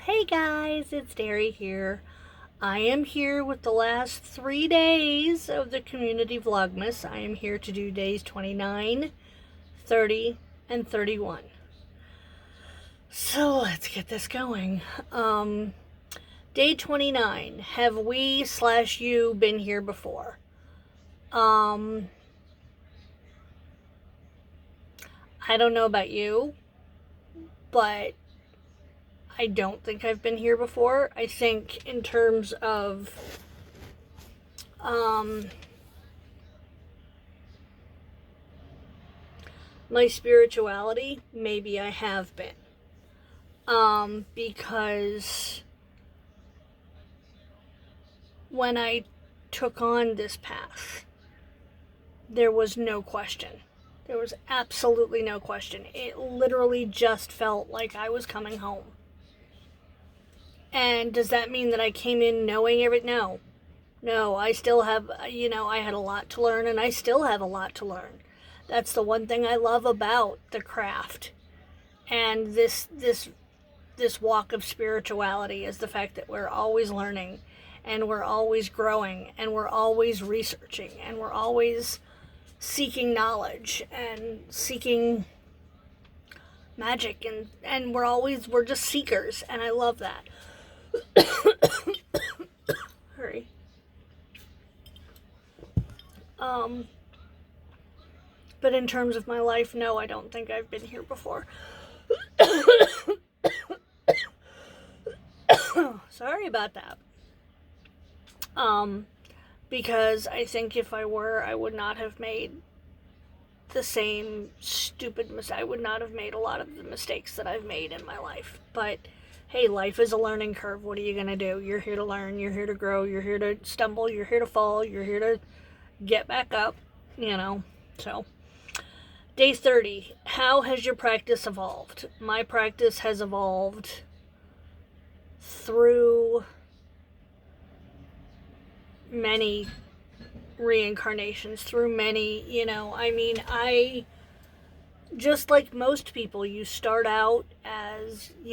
Hey guys, it's Derry here. I am here with the last 3 days of the community Vlogmas. I am here to do days 29, 30, and 31. So let's get this going. Day 29. Have we/you been here before? I don't know about you, but I don't think I've been here before. I think in terms of my spirituality, maybe I have been. Because when I took on this path, there was no question. There was absolutely no question. It literally just felt like I was coming home. And does that mean that I came in knowing everything? No. No, I still have, I had a lot to learn, and I still have a lot to learn. That's the one thing I love about the craft and this walk of spirituality, is the fact that we're always learning, and we're always growing, and we're always researching, and we're always seeking knowledge and seeking magic, and we're just seekers, and I love that. Hurry. But in terms of my life, no, I don't think I've been here before. Sorry about that. Because I think if I were, I would not have made the same stupid mistake. I would not have made a lot of the mistakes that I've made in my life. But hey, life is a learning curve. What are you going to do? You're here to learn. You're here to grow. You're here to stumble. You're here to fall. You're here to get back up, So, day 30. How has your practice evolved? My practice has evolved through many reincarnations, through many, I just like most people, you start out as a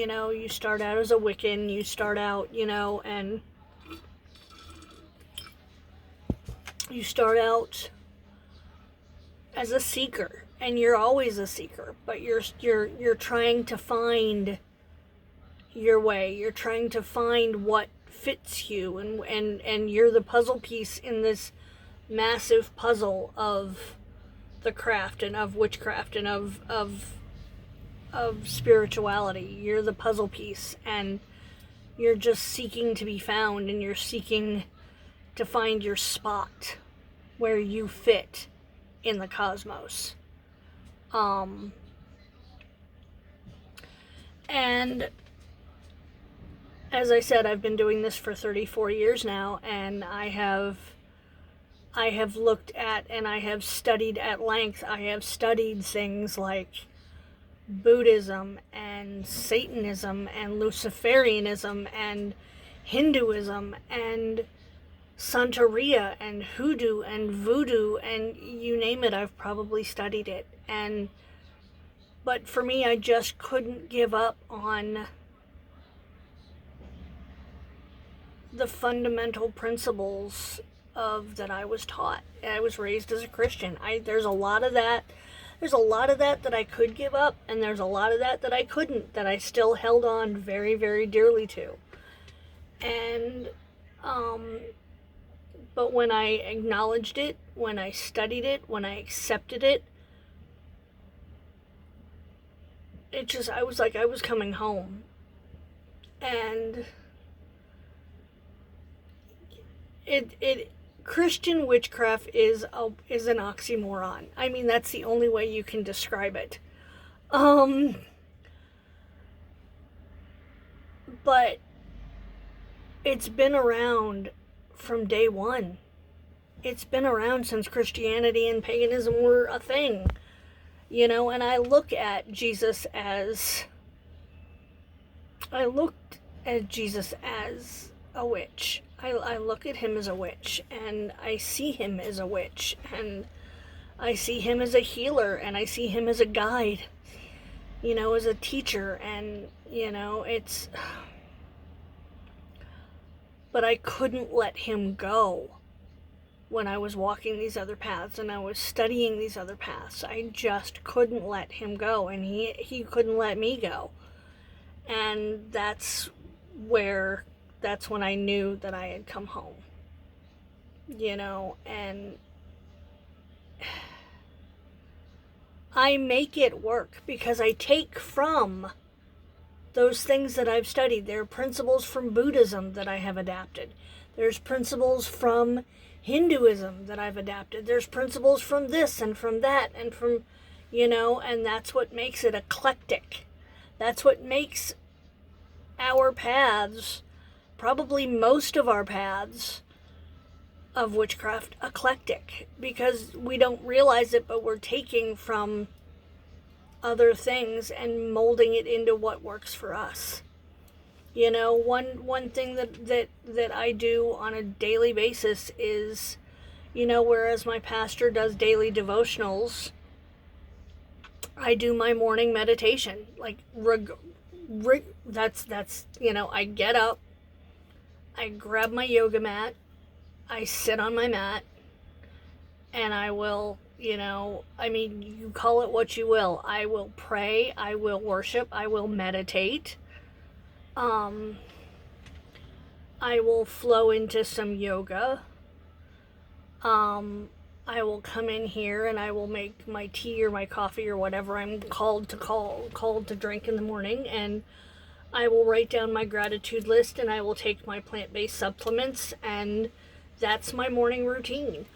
Wiccan, you start out, and you start out as a seeker, and you're always a seeker, but you're trying to find your way. You're trying to find what fits you, and you're the puzzle piece in this massive puzzle of the craft and of witchcraft and of spirituality. You're the puzzle piece, and you're just seeking to be found, and you're seeking to find your spot where you fit in the cosmos. And as I said, I've been doing this for 34 years now, and I have looked at and I have studied at length. I have studied things like Buddhism and Satanism and Luciferianism and Hinduism and Santeria and Hoodoo and Voodoo, and you name it, I've probably studied it. But for me, I just couldn't give up on the fundamental principles that I was taught. I was raised as a Christian. There's a lot of that that I could give up, and there's a lot of that I couldn't, that I still held on very, very dearly to. And but when I acknowledged it, when I studied it, when I accepted it, I was like I was coming home. And Christian witchcraft is an oxymoron. I mean, that's the only way you can describe it. But it's been around from day one. It's been around since Christianity and paganism were a thing. And I look at Jesus as a witch. I look at him as a witch, and I see him as a witch, and I see him as a healer, and I see him as a guide, as a teacher, and, it's but I couldn't let him go when I was walking these other paths and I was studying these other paths. I just couldn't let him go, and he couldn't let me go. And that's when I knew that I had come home. And I make it work because I take from those things that I've studied. There are principles from Buddhism that I have adapted. There's principles from Hinduism that I've adapted. There's principles from this and from that and from, and that's what makes it eclectic. That's what makes our paths, probably most of our paths of witchcraft, eclectic, because we don't realize it, but we're taking from other things and molding it into what works for us. One thing that I do on a daily basis is, whereas my pastor does daily devotionals, I do my morning meditation. That's I get up, I grab my yoga mat, I sit on my mat, and I will, you call it what you will. I will pray, I will worship, I will meditate. I will flow into some yoga. I will come in here and I will make my tea or my coffee or whatever I'm called to drink in the morning, and I will write down my gratitude list, and I will take my plant-based supplements, and that's my morning routine.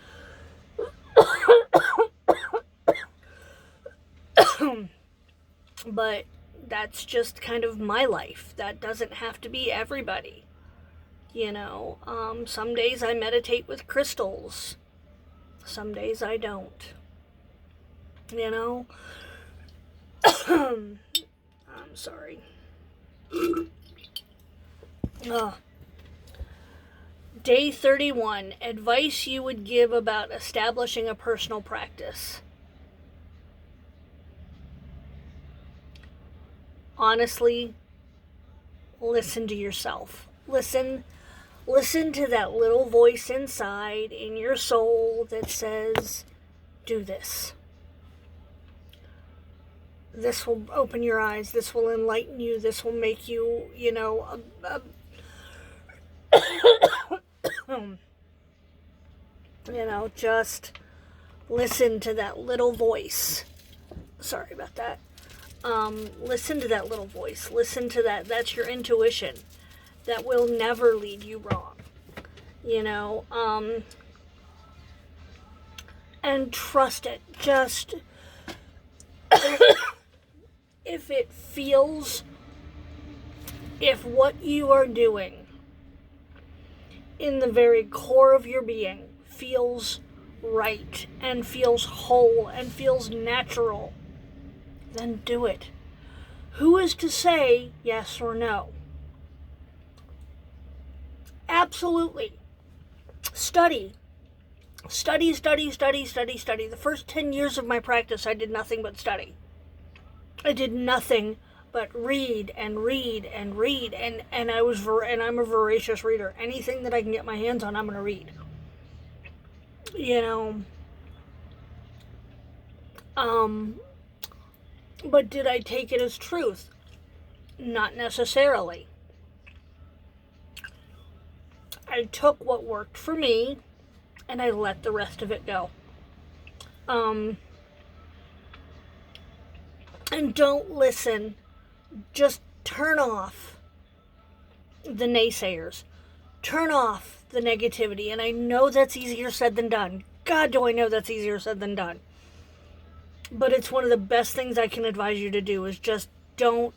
But that's just kind of my life. That doesn't have to be everybody. Some days I meditate with crystals. Some days I don't. I'm sorry. Day 31. Advice you would give about establishing a personal practice. Honestly, listen to yourself. Listen to that little voice inside in your soul that says, do this. This will open your eyes. This will enlighten you. This will make you, just listen to that little voice. Sorry about that. Listen to that little voice. Listen to that. That's your intuition. That will never lead you wrong. And trust it. Just if what you are doing in the very core of your being feels right and feels whole and feels natural, then do it. Who is to say yes or no? Absolutely. Study. The first 10 years of my practice, I did nothing but study. I did nothing but read, and I'm a voracious reader. Anything that I can get my hands on, I'm going to read. But did I take it as truth? Not necessarily. I took what worked for me, and I let the rest of it go. And don't listen. Just turn off the naysayers. Turn off the negativity. And I know that's easier said than done. God, do I know that's easier said than done. But it's one of the best things I can advise you to do is just don't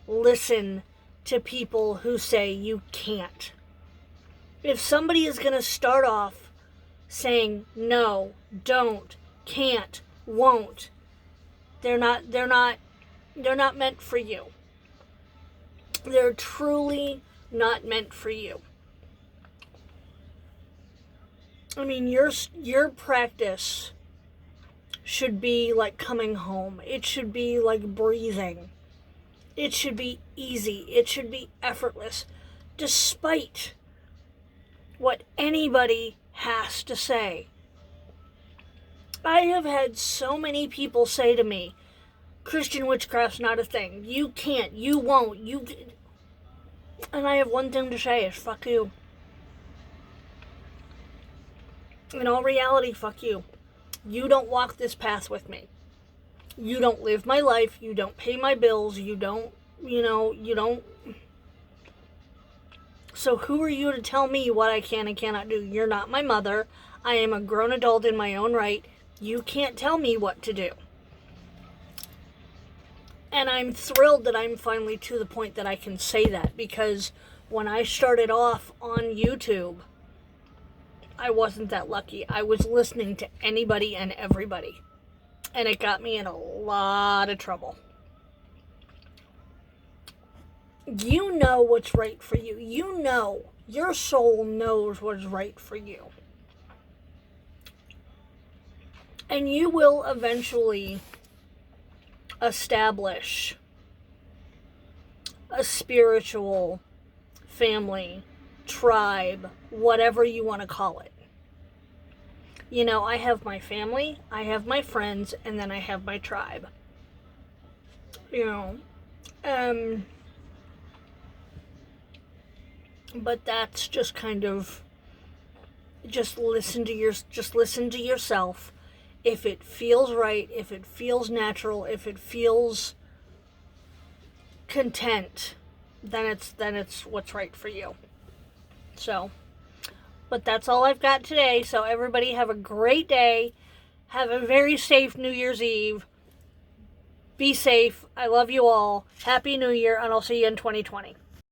listen to people who say you can't. If somebody is going to start off saying no, don't, can't, won't, they're not meant for you. They're truly not meant for you. I mean, your practice should be like coming home. It should be like breathing. It should be easy. It should be effortless, despite what anybody has to say. I have had so many people say to me, Christian witchcraft's not a thing. You can't, you won't, and I have one thing to say is fuck you. In all reality, fuck you. You don't walk this path with me. You don't live my life. You don't pay my bills. You don't. So who are you to tell me what I can and cannot do? You're not my mother. I am a grown adult in my own right. You can't tell me what to do. And I'm thrilled that I'm finally to the point that I can say that, because when I started off on YouTube, I wasn't that lucky. I was listening to anybody and everybody, and it got me in a lot of trouble. You know what's right for you. You know, your soul knows what's right for you. And you will eventually establish a spiritual family, tribe, whatever you want to call it. You know, I have my family, I have my friends, and then I have my tribe. You know, but that's just kind of, just listen to yourself. If it feels right, if it feels natural, if it feels content, then it's what's right for you. So, but that's all I've got today. So everybody have a great day. Have a very safe New Year's Eve. Be safe. I love you all. Happy New Year, and I'll see you in 2020.